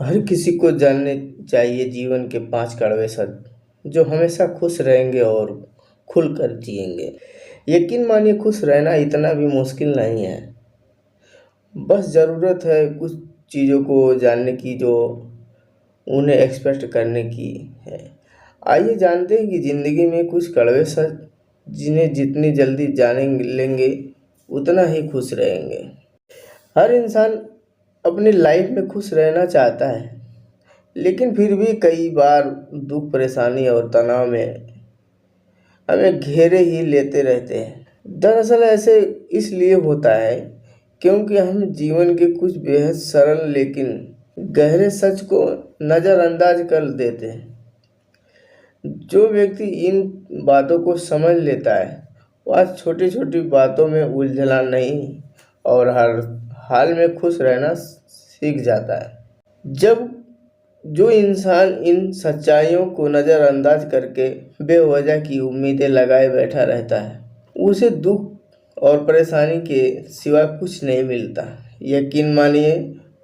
हर किसी को जानने चाहिए जीवन के 5 कड़वे सत्य जो हमेशा खुश रहेंगे और खुलकर जिएंगे। यकीन मानिए खुश रहना इतना भी मुश्किल नहीं है। बस ज़रूरत है कुछ चीज़ों को जानने की जो उन्हें एक्सपेक्ट करने की है। आइए जानते हैं कि ज़िंदगी में कुछ कड़वे सत्य जिन्हें जितनी जल्दी जानेंगे लेंगे उतना ही खुश रहेंगे। हर इंसान अपनी लाइफ में खुश रहना चाहता है, लेकिन फिर भी कई बार दुख, परेशानी और तनाव में हमें घेरे ही लेते रहते हैं। दरअसल ऐसे इसलिए होता है क्योंकि हम जीवन के कुछ बेहद सरल लेकिन गहरे सच को नज़रअंदाज कर देते हैं। जो व्यक्ति इन बातों को समझ लेता है वह छोटी छोटी बातों में उलझना नहीं और हर हाल में खुश रहना सीख जाता है। जब जो इंसान इन सच्चाइयों को नज़रअंदाज करके बेवजह की उम्मीदें लगाए बैठा रहता है, उसे दुख और परेशानी के सिवा कुछ नहीं मिलता। यकीन मानिए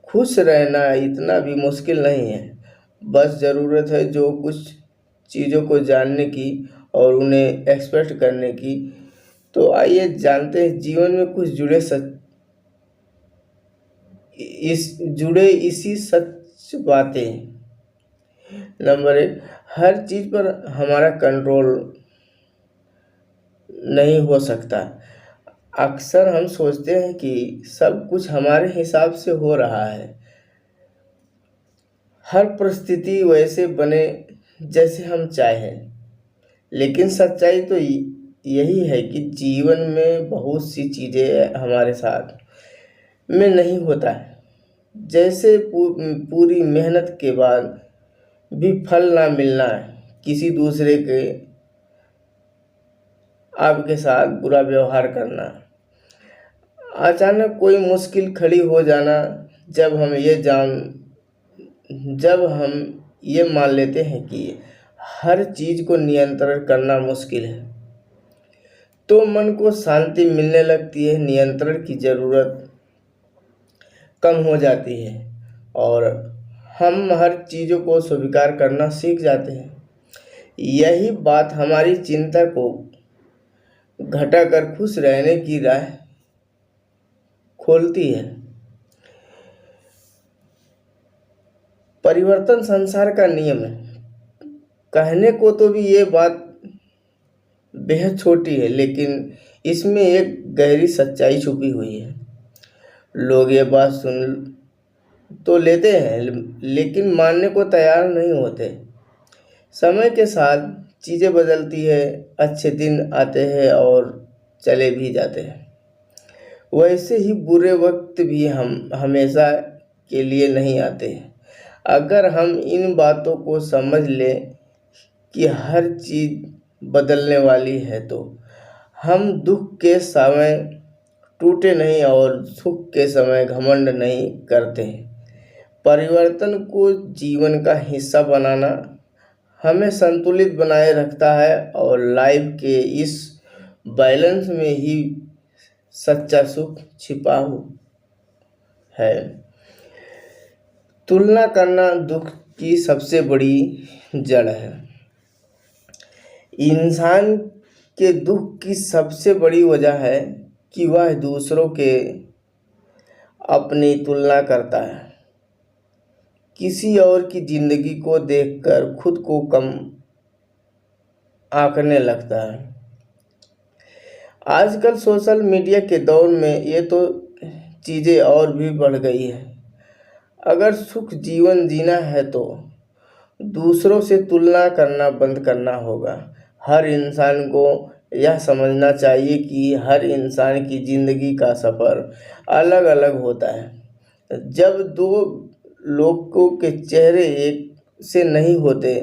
खुश रहना इतना भी मुश्किल नहीं है। बस ज़रूरत है जो कुछ चीज़ों को जानने की और उन्हें एक्सपेक्ट करने की। तो आइए जानते हैं जीवन में कुछ जुड़े इसी सच बातें। नंबर 1, हर चीज़ पर हमारा कंट्रोल नहीं हो सकता। अक्सर हम सोचते हैं कि सब कुछ हमारे हिसाब से हो रहा है, हर परिस्थिति वैसे बने जैसे हम चाहें। लेकिन सच्चाई तो यही है कि जीवन में बहुत सी चीज़ें हमारे साथ में नहीं होता है। जैसे पूरी मेहनत के बाद भी फल ना मिलना, किसी दूसरे के आपके साथ बुरा व्यवहार करना, अचानक कोई मुश्किल खड़ी हो जाना। जब हम ये मान लेते हैं कि हर चीज़ को नियंत्रण करना मुश्किल है, तो मन को शांति मिलने लगती है, नियंत्रण की ज़रूरत कम हो जाती है और हम हर चीज़ों को स्वीकार करना सीख जाते हैं। यही बात हमारी चिंता को घटाकर खुश रहने की राह खोलती है। परिवर्तन संसार का नियम है। कहने को तो भी ये बात बेहद छोटी है, लेकिन इसमें एक गहरी सच्चाई छुपी हुई है। लोग ये बात सुन तो लेते हैं लेकिन मानने को तैयार नहीं होते। समय के साथ चीज़ें बदलती है, अच्छे दिन आते हैं और चले भी जाते हैं। वैसे ही बुरे वक्त भी हम हमेशा के लिए नहीं आते हैं। अगर हम इन बातों को समझ लें कि हर चीज़ बदलने वाली है, तो हम दुख के समय टूटे नहीं और सुख के समय घमंड नहीं करते हैं। परिवर्तन को जीवन का हिस्सा बनाना हमें संतुलित बनाए रखता है और लाइफ के इस बैलेंस में ही सच्चा सुख छिपा है। तुलना करना दुख की सबसे बड़ी जड़ है। इंसान के दुख की सबसे बड़ी वजह है कि वह दूसरों के अपनी तुलना करता है। किसी और की ज़िंदगी को देखकर खुद को कम आंकने लगता है। आजकल सोशल मीडिया के दौर में ये तो चीज़ें और भी बढ़ गई है। अगर सुख जीवन जीना है तो दूसरों से तुलना करना बंद करना होगा। हर इंसान को यह समझना चाहिए कि हर इंसान की ज़िंदगी का सफ़र अलग अलग होता है। जब दो लोगों के चेहरे एक से नहीं होते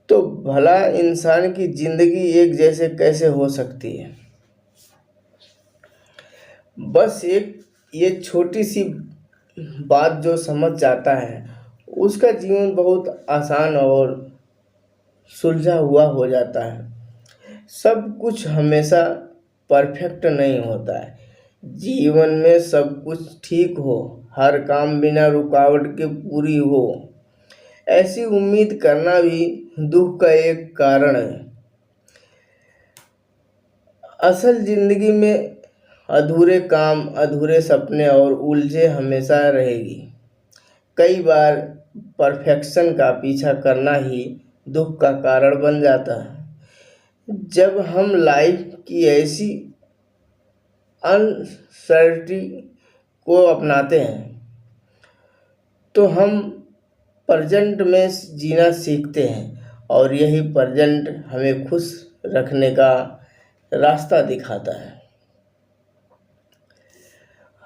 तो भला इंसान की ज़िंदगी एक जैसे कैसे हो सकती है। बस ये छोटी सी बात जो समझ जाता है उसका जीवन बहुत आसान और सुलझा हुआ हो जाता है। सब कुछ हमेशा परफेक्ट नहीं होता है। जीवन में सब कुछ ठीक हो हर काम बिना रुकावट के पूरी हो, ऐसी उम्मीद करना भी दुख का एक कारण है। असल जिंदगी में अधूरे काम, अधूरे सपने और उलझे हमेशा रहेगी। कई बार परफेक्शन का पीछा करना ही दुख का कारण बन जाता है। जब हम लाइफ की ऐसी अनसर्टी को अपनाते हैं तो हम प्रेजेंट में जीना सीखते हैं, और यही प्रेजेंट हमें खुश रखने का रास्ता दिखाता है।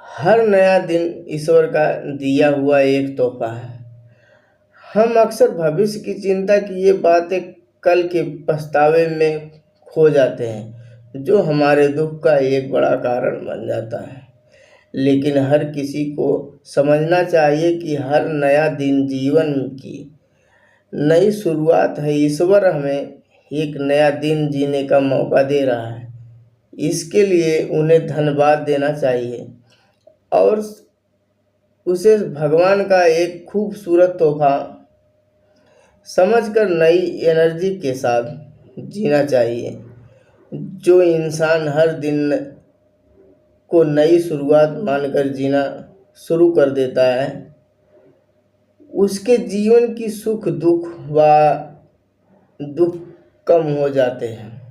हर नया दिन ईश्वर का दिया हुआ एक तोहफा है। हम अक्सर भविष्य की चिंता की ये बातें कल के पछतावे में खो जाते हैं, जो हमारे दुख का एक बड़ा कारण बन जाता है। लेकिन हर किसी को समझना चाहिए कि हर नया दिन जीवन की नई शुरुआत है। ईश्वर हमें एक नया दिन जीने का मौका दे रहा है, इसके लिए उन्हें धन्यवाद देना चाहिए और उसे भगवान का एक खूबसूरत तोहफा समझकर नई एनर्जी के साथ जीना चाहिए। जो इंसान हर दिन को नई शुरुआत मानकर जीना शुरू कर देता है, उसके जीवन की सुख दुख व दुख कम हो जाते हैं।